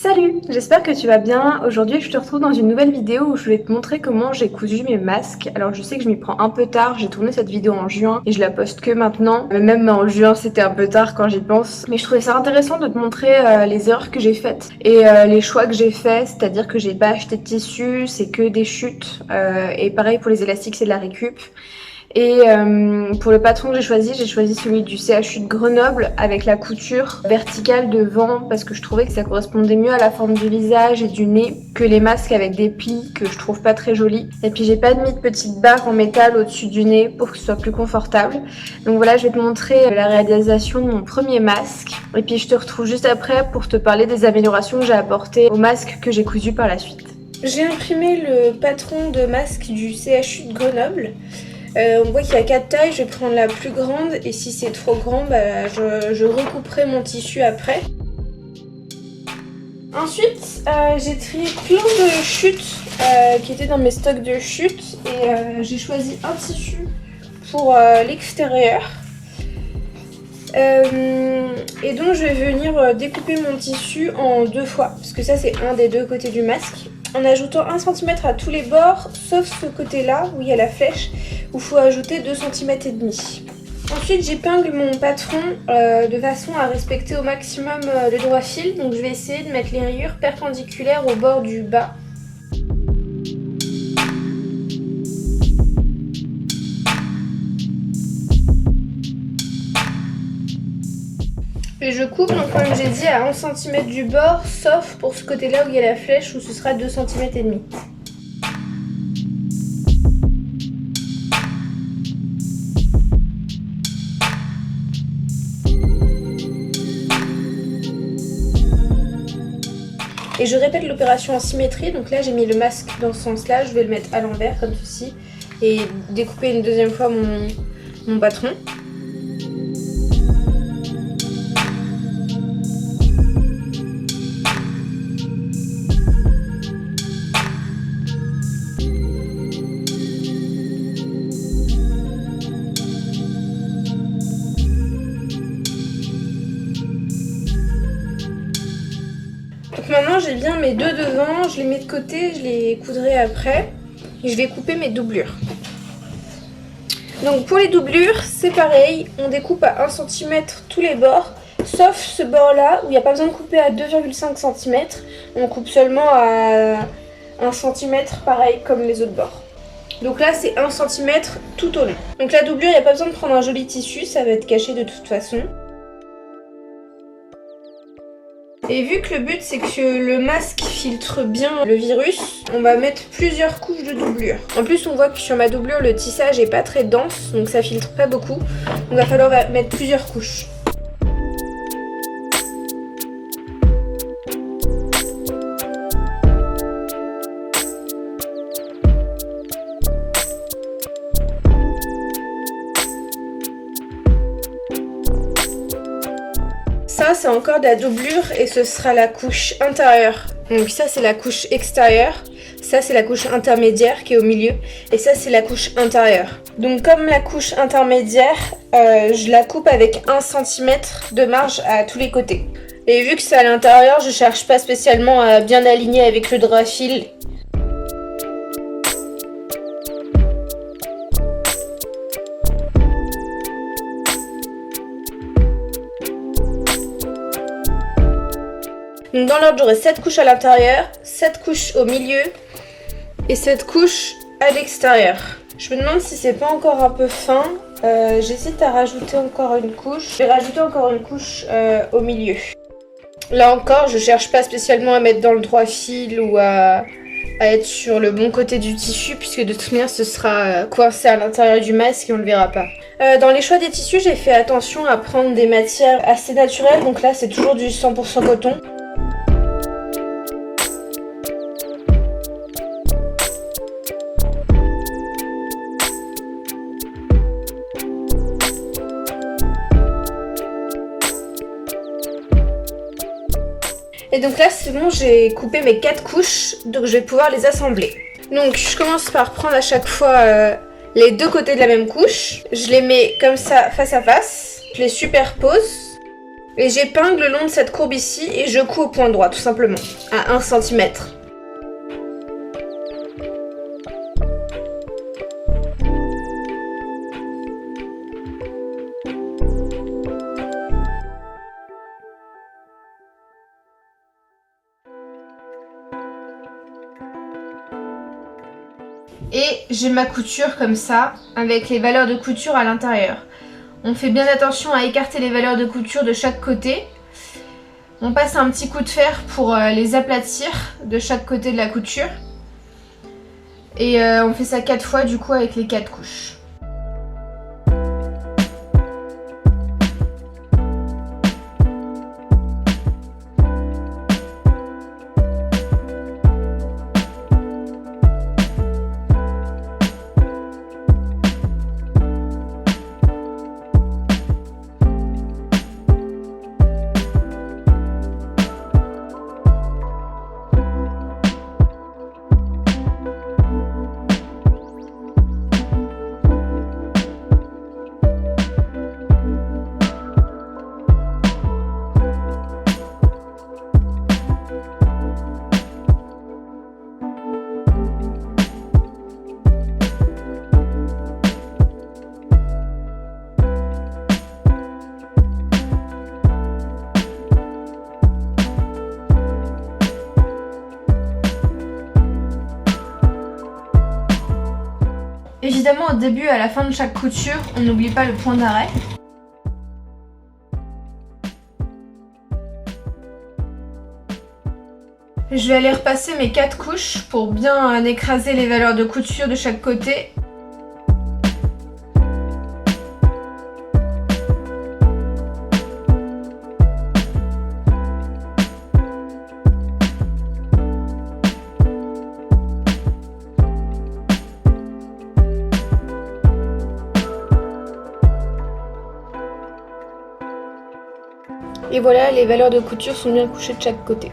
Salut, j'espère que tu vas bien. Aujourd'hui, je te retrouve dans une nouvelle vidéo où je vais te montrer comment j'ai cousu mes masques. Alors, je sais que je m'y prends un peu tard, j'ai tourné cette vidéo en juin et je la poste que maintenant. Mais même en juin, c'était un peu tard quand j'y pense. Mais je trouvais ça intéressant de te montrer les erreurs que j'ai faites et les choix que j'ai faits, c'est-à-dire que j'ai pas acheté de tissu, c'est que des chutes. Et pareil pour les élastiques, c'est de la récup. Et pour le patron que j'ai choisi celui du CHU de Grenoble avec la couture verticale devant parce que je trouvais que ça correspondait mieux à la forme du visage et du nez que les masques avec des plis que je trouve pas très jolis. Et puis j'ai pas mis de petites barres en métal au-dessus du nez pour que ce soit plus confortable. Donc voilà, je vais te montrer la réalisation de mon premier masque. Et puis je te retrouve juste après pour te parler des améliorations que j'ai apportées au masque que j'ai cousu par la suite. J'ai imprimé le patron de masque du CHU de Grenoble. On voit qu'il y a 4 tailles, je vais prendre la plus grande et si c'est trop grand, je recouperai mon tissu après. Ensuite, j'ai trié plein de chutes qui étaient dans mes stocks de chutes et j'ai choisi un tissu pour l'extérieur. Et donc je vais venir découper mon tissu en 2 fois, parce que ça c'est un des 2 côtés du masque. En ajoutant 1 cm à tous les bords, sauf ce côté-là où il y a la flèche, où il faut ajouter 2,5 cm. Ensuite, j'épingle mon patron de façon à respecter au maximum le droit fil. Donc je vais essayer de mettre les rayures perpendiculaires au bord du bas. Et je coupe, donc comme j'ai dit, à 11 cm du bord, sauf pour ce côté-là où il y a la flèche, où ce sera 2,5 cm. Et je répète l'opération en symétrie, donc là j'ai mis le masque dans ce sens-là, je vais le mettre à l'envers comme ceci, et découper une deuxième fois mon patron. Donc maintenant j'ai bien mes 2 devant, je les mets de côté, je les coudrai après et je vais couper mes doublures. Donc pour les doublures c'est pareil, on découpe à 1 cm tous les bords, sauf ce bord là où il n'y a pas besoin de couper à 2,5 cm, on coupe seulement à 1 cm pareil comme les autres bords. Donc là c'est 1 cm tout au long. Donc la doublure il n'y a pas besoin de prendre un joli tissu, ça va être caché de toute façon. Et vu que le but c'est que le masque filtre bien le virus, on va mettre plusieurs couches de doublure. En plus on voit que sur ma doublure le tissage est pas très dense, donc ça filtre pas beaucoup. Donc il va falloir mettre plusieurs couches. Ça c'est encore de la doublure et ce sera la couche intérieure. Donc ça c'est la couche extérieure, ça c'est la couche intermédiaire qui est au milieu et ça c'est la couche intérieure. Donc comme la couche intermédiaire, je la coupe avec 1 cm de marge à tous les côtés. Et vu que c'est à l'intérieur, je cherche pas spécialement à bien aligner avec le drap fil. Donc dans l'ordre, j'aurai 7 couches à l'intérieur, 7 couches au milieu et 7 couches à l'extérieur. Je me demande si c'est pas encore un peu fin. J'hésite à rajouter encore une couche. Je vais rajouter encore une couche au milieu. Là encore, je cherche pas spécialement à mettre dans le droit fil ou à être sur le bon côté du tissu puisque de toute manière ce sera coincé à l'intérieur du masque et on le verra pas. Dans les choix des tissus, j'ai fait attention à prendre des matières assez naturelles. Donc là, c'est toujours du 100% coton. Et donc là c'est bon, j'ai coupé mes 4 couches, donc je vais pouvoir les assembler. Donc je commence par prendre à chaque fois les 2 côtés de la même couche. Je les mets comme ça face à face, je les superpose. Et j'épingle le long de cette courbe ici et je couds au point droit, tout simplement, à 1 cm. Et j'ai ma couture comme ça, avec les valeurs de couture à l'intérieur. On fait bien attention à écarter les valeurs de couture de chaque côté. On passe un petit coup de fer pour les aplatir de chaque côté de la couture. Et on fait ça 4 fois du coup avec les 4 couches. Évidemment, au début et à la fin de chaque couture, on n'oublie pas le point d'arrêt. Je vais aller repasser mes 4 couches pour bien écraser les valeurs de couture de chaque côté. Et voilà, les valeurs de couture sont bien couchées de chaque côté.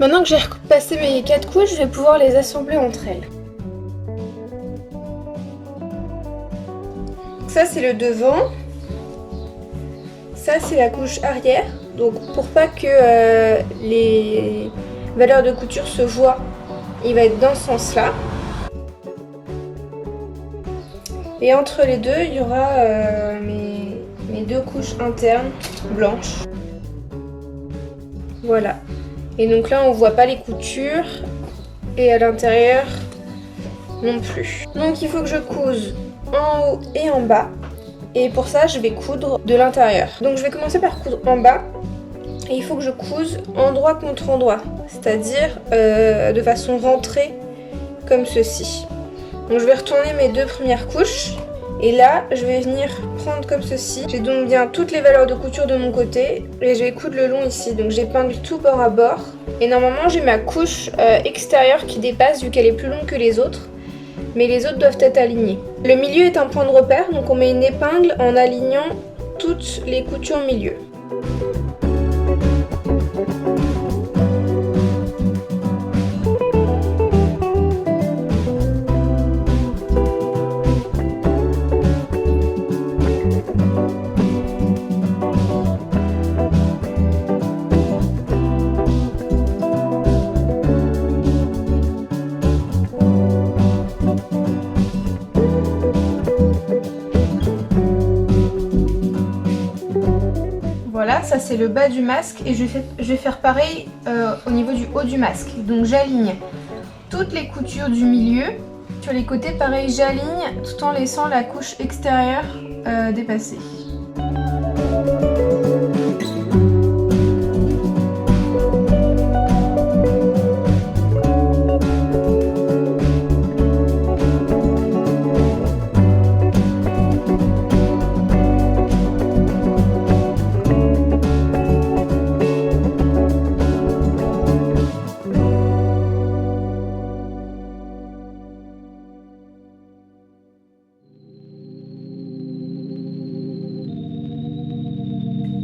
Maintenant que j'ai repassé mes 4 couches, je vais pouvoir les assembler entre elles. Ça c'est le devant, ça c'est la couche arrière. Donc pour pas que les valeurs de couture se voient, il va être dans ce sens-là. Et entre les deux, il y aura mes 2 couches internes blanches. Voilà. Et donc là on voit pas les coutures et à l'intérieur non plus. Donc il faut que je couse en haut et en bas. Et pour ça je vais coudre de l'intérieur. Donc je vais commencer par coudre en bas. Et il faut que je couse endroit contre endroit. C'est-à-dire de façon rentrée comme ceci. Donc je vais retourner mes 2 premières couches. Et là, je vais venir prendre comme ceci. J'ai donc bien toutes les valeurs de couture de mon côté. Et je vais coudre le long ici. Donc j'épingle tout bord à bord. Et normalement, j'ai ma couche extérieure qui dépasse vu qu'elle est plus longue que les autres. Mais les autres doivent être alignées. Le milieu est un point de repère. Donc on met une épingle en alignant toutes les coutures milieu. Voilà, ça c'est le bas du masque et je vais faire pareil au niveau du haut du masque. Donc j'aligne toutes les coutures du milieu. Sur les côtés, pareil, j'aligne tout en laissant la couche extérieure dépasser.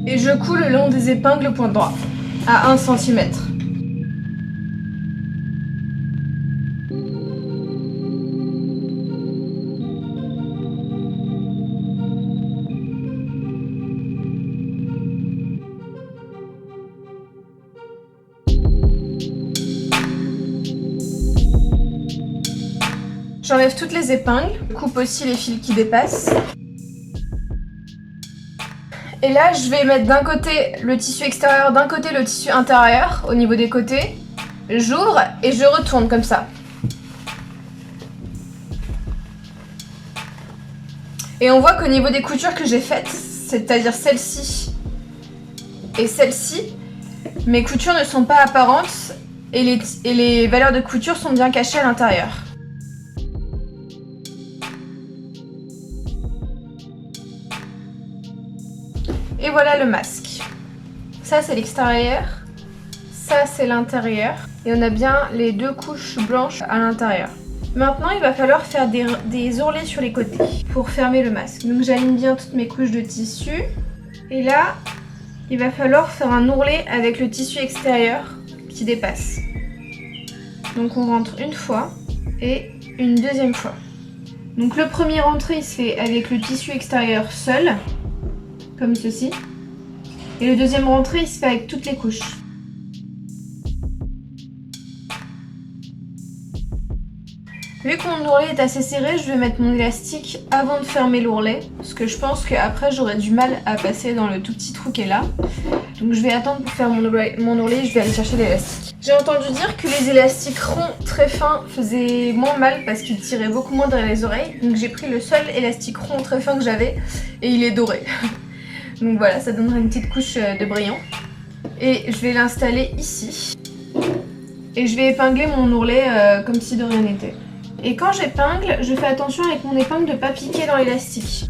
Et je couds le long des épingles au point droit, à 1 cm. J'enlève toutes les épingles, coupe aussi les fils qui dépassent. Et là, je vais mettre d'un côté le tissu extérieur, d'un côté le tissu intérieur, au niveau des côtés. J'ouvre et je retourne comme ça. Et on voit qu'au niveau des coutures que j'ai faites, c'est-à-dire celle-ci et celle-ci, mes coutures ne sont pas apparentes et les valeurs de couture sont bien cachées à l'intérieur. Et voilà le masque. Ça c'est l'extérieur, ça c'est l'intérieur. Et on a bien les 2 couches blanches à l'intérieur. Maintenant il va falloir faire des ourlets sur les côtés pour fermer le masque. Donc j'aligne bien toutes mes couches de tissu. Et là, il va falloir faire un ourlet avec le tissu extérieur qui dépasse. Donc on rentre une fois et une deuxième fois. Donc le premier rentré il se fait avec le tissu extérieur seul, comme ceci. Et le deuxième rentré, il se fait avec toutes les couches. Vu que mon ourlet est assez serré, je vais mettre mon élastique avant de fermer l'ourlet. Parce que je pense qu'après, j'aurai du mal à passer dans le tout petit trou qui est là. Donc je vais attendre pour faire mon ourlet, je vais aller chercher l'élastique. J'ai entendu dire que les élastiques ronds très fins faisaient moins mal parce qu'ils tiraient beaucoup moins derrière les oreilles. Donc j'ai pris le seul élastique rond très fin que j'avais et il est doré. Donc voilà, ça donnera une petite couche de brillant. Et je vais l'installer ici. Et je vais épingler mon ourlet comme si de rien n'était. Et quand j'épingle, je fais attention avec mon épingle de ne pas piquer dans l'élastique.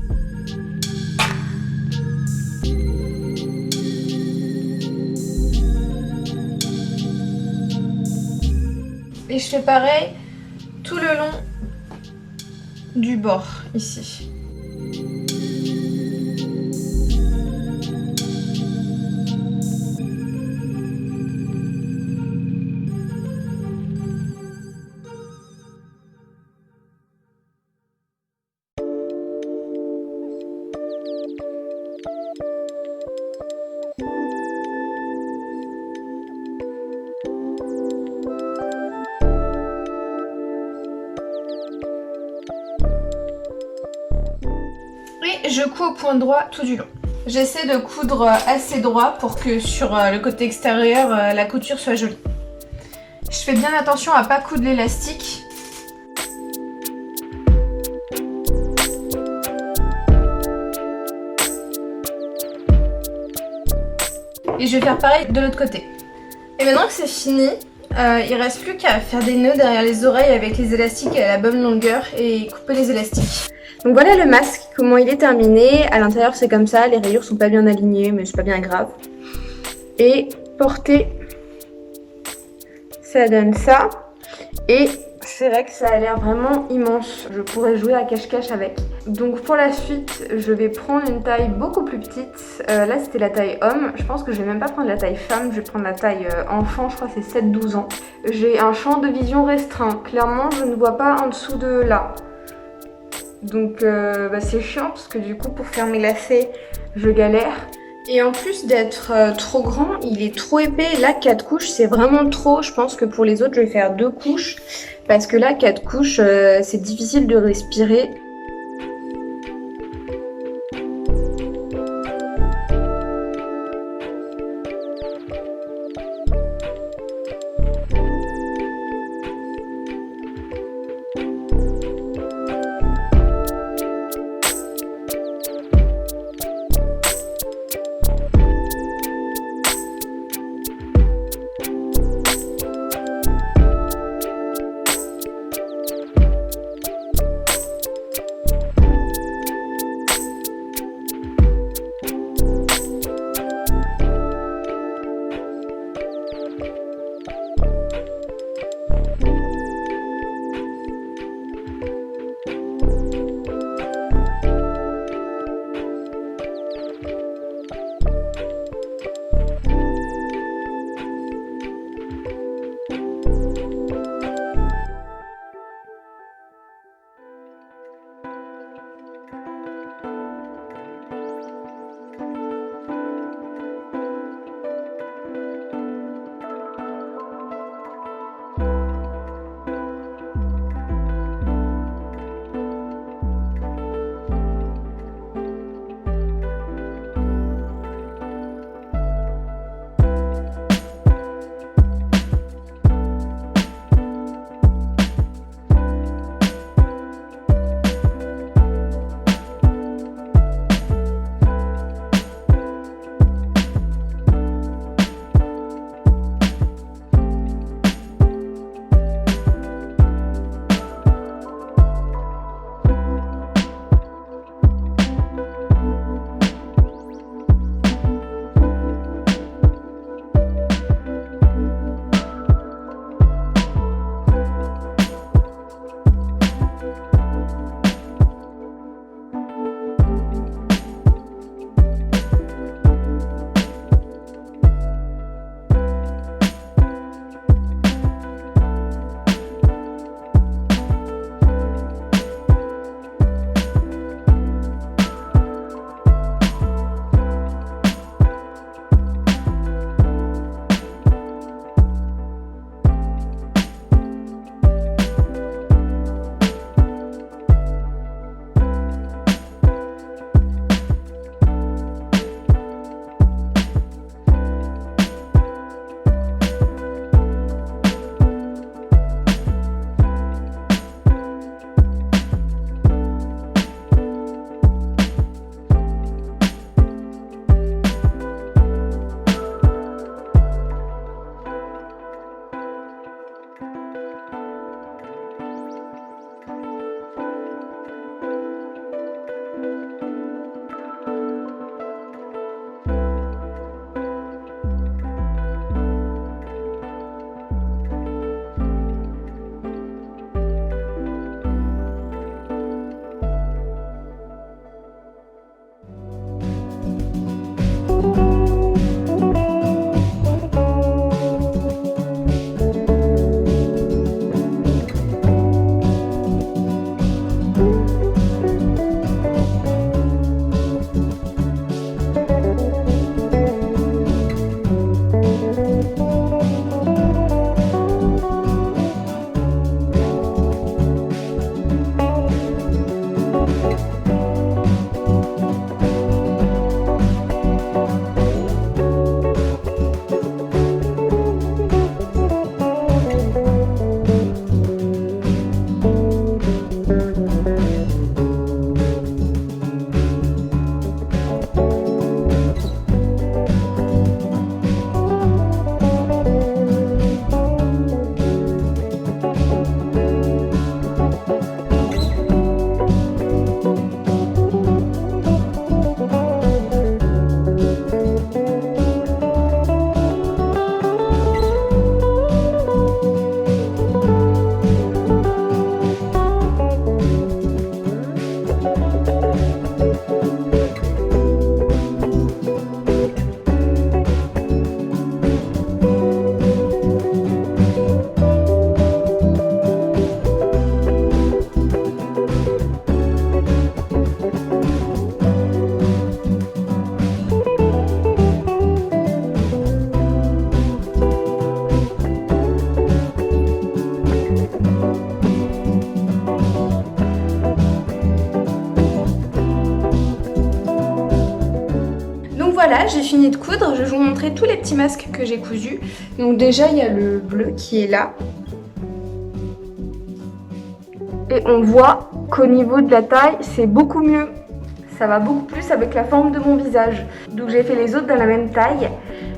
Et je fais pareil tout le long du bord, ici. Et je couds au point droit tout du long. J'essaie de coudre assez droit pour que sur le côté extérieur, la couture soit jolie. Je fais bien attention à ne pas coudre l'élastique. Et je vais faire pareil de l'autre côté. Et maintenant que c'est fini, il reste plus qu'à faire des nœuds derrière les oreilles avec les élastiques à la bonne longueur et couper les élastiques. Donc voilà le masque, comment il est terminé. À l'intérieur c'est comme ça, les rayures sont pas bien alignées mais c'est pas bien grave. Et porté, ça donne ça. Et c'est vrai que ça a l'air vraiment immense. Je pourrais jouer à cache-cache avec. Donc pour la suite, je vais prendre une taille beaucoup plus petite. Là c'était la taille homme. Je pense que je vais même pas prendre la taille femme. Je vais prendre la taille enfant, je crois que c'est 7-12 ans. J'ai un champ de vision restreint. Clairement, je ne vois pas en dessous de là. Donc c'est chiant parce que du coup pour faire mes lacets, je galère. Et en plus d'être trop grand, il est trop épais. Là 4 couches c'est vraiment trop. Je pense que pour les autres je vais faire 2 couches. Parce que là 4 couches c'est difficile de respirer. voilà, j'ai fini de coudre. Je vais vous montrer tous les petits masques que j'ai cousus. Donc déjà, il y a le bleu qui est là. Et on voit qu'au niveau de la taille, c'est beaucoup mieux. Ça va beaucoup plus avec la forme de mon visage. Donc j'ai fait les autres dans la même taille.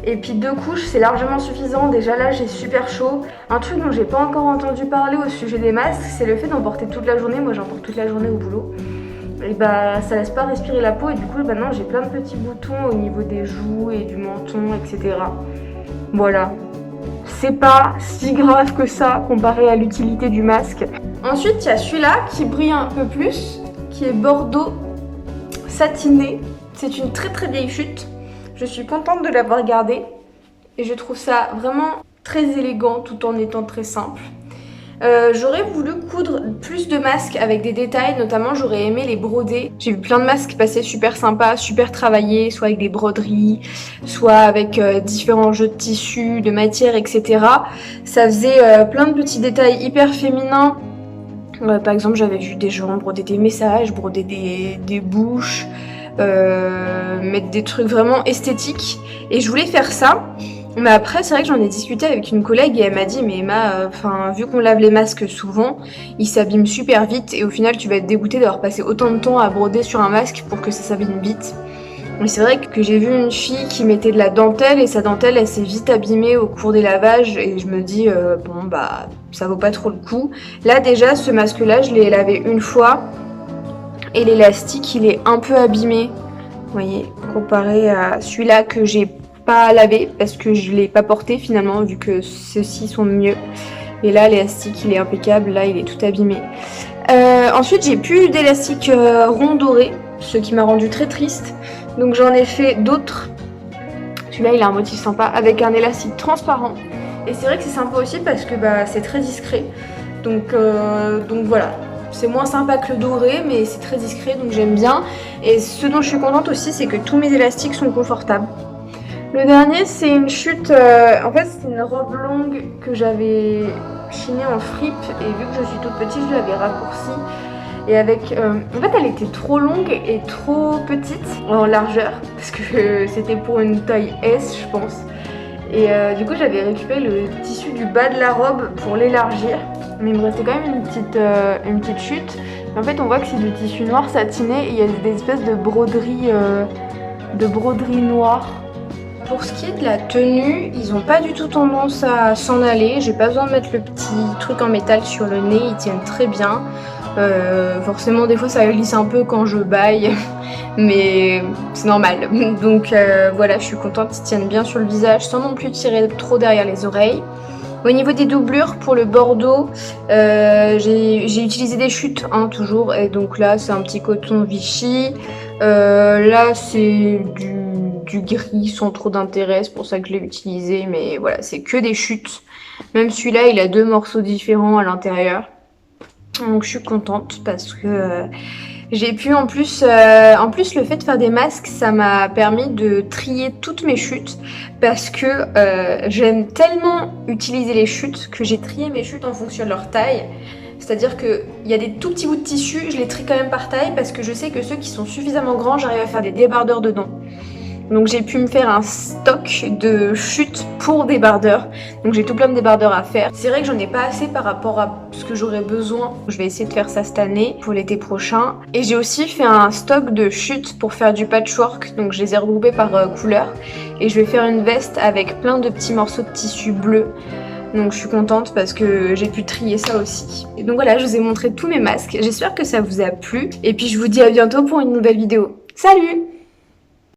Et puis 2 couches, c'est largement suffisant. Déjà là, j'ai super chaud. Un truc dont j'ai pas encore entendu parler au sujet des masques, c'est le fait d'en porter toute la journée. Moi, j'en porte toute la journée au boulot. Et bah, ça laisse pas respirer la peau. Et du coup, maintenant, j'ai plein de petits boutons au niveau des joues et du menton, etc. Voilà. C'est pas si grave que ça comparé à l'utilité du masque. Ensuite, il y a celui-là qui brille un peu plus, qui est bordeaux satiné. C'est une très très vieille chute. Je suis contente de l'avoir gardée et je trouve ça vraiment très élégant tout en étant très simple. J'aurais voulu coudre plus de masques avec des détails, notamment j'aurais aimé les broder. J'ai vu plein de masques passer super sympas, super travaillés, soit avec des broderies, soit avec différents jeux de tissus, de matière, etc. Ça faisait plein de petits détails hyper féminins. Par exemple, j'avais vu des gens broder des messages, broder des bouches, mettre des trucs vraiment esthétiques. Et je voulais faire ça. Mais après, c'est vrai que j'en ai discuté avec une collègue et elle m'a dit mais Emma, vu qu'on lave les masques souvent, ils s'abîment super vite et au final tu vas être dégoûtée d'avoir passé autant de temps à broder sur un masque pour que ça s'abîme vite. Mais c'est vrai que j'ai vu une fille qui mettait de la dentelle et sa dentelle elle s'est vite abîmée au cours des lavages et je me dis bon bah ça vaut pas trop le coup. Là déjà ce masque là je l'ai lavé une fois et l'élastique il est un peu abîmé. Vous voyez, comparé à celui-là que j'ai pas lavé parce que je l'ai pas porté finalement vu que ceux-ci sont mieux. Et là l'élastique il est impeccable, là il est tout abîmé. Ensuite j'ai plus d'élastique rond doré, ce qui m'a rendu très triste. Donc j'en ai fait d'autres. Celui-là il a un motif sympa avec un élastique transparent. Et c'est vrai que c'est sympa aussi parce que bah, c'est très discret. Donc voilà. C'est moins sympa que le doré mais c'est très discret donc j'aime bien. Et ce dont je suis contente aussi c'est que tous mes élastiques sont confortables. Le dernier c'est une chute, en fait c'est une robe longue que j'avais chinée en fripe et vu que je suis toute petite je l'avais raccourcie et avec, en fait elle était trop longue et trop petite en largeur parce que c'était pour une taille S je pense et du coup j'avais récupéré le tissu du bas de la robe pour l'élargir mais il me restait quand même une petite chute et en fait on voit que c'est du tissu noir satiné et il y a des espèces de broderies noires. Pour ce qui est de la tenue, ils n'ont pas du tout tendance à s'en aller. J'ai pas besoin de mettre le petit truc en métal sur le nez, ils tiennent très bien. Forcément, des fois ça glisse un peu quand je baille, mais c'est normal. Donc voilà, je suis contente qu'ils tiennent bien sur le visage sans non plus tirer trop derrière les oreilles. Au niveau des doublures, pour le bordeaux, j'ai utilisé des chutes, hein, toujours. Et donc là, c'est un petit coton Vichy. Là, c'est du gris sans trop d'intérêt, c'est pour ça que je l'ai utilisé. Mais voilà, c'est que des chutes. Même celui-là, il a 2 morceaux différents à l'intérieur. Donc je suis contente parce que j'ai pu en plus le fait de faire des masques ça m'a permis de trier toutes mes chutes parce que j'aime tellement utiliser les chutes que j'ai trié mes chutes en fonction de leur taille. C'est-à-dire qu'il y a des tout petits bouts de tissu, je les trie quand même par taille parce que je sais que ceux qui sont suffisamment grands j'arrive à faire des débardeurs dedans. Donc j'ai pu me faire un stock de chutes pour débardeurs. Donc j'ai tout plein de débardeurs à faire. C'est vrai que j'en ai pas assez par rapport à ce que j'aurais besoin. Je vais essayer de faire ça cette année pour l'été prochain. Et j'ai aussi fait un stock de chutes pour faire du patchwork. Donc je les ai regroupées par couleur. Et je vais faire une veste avec plein de petits morceaux de tissu bleu. Donc je suis contente parce que j'ai pu trier ça aussi. Et donc voilà, je vous ai montré tous mes masques. J'espère que ça vous a plu. Et puis je vous dis à bientôt pour une nouvelle vidéo. Salut!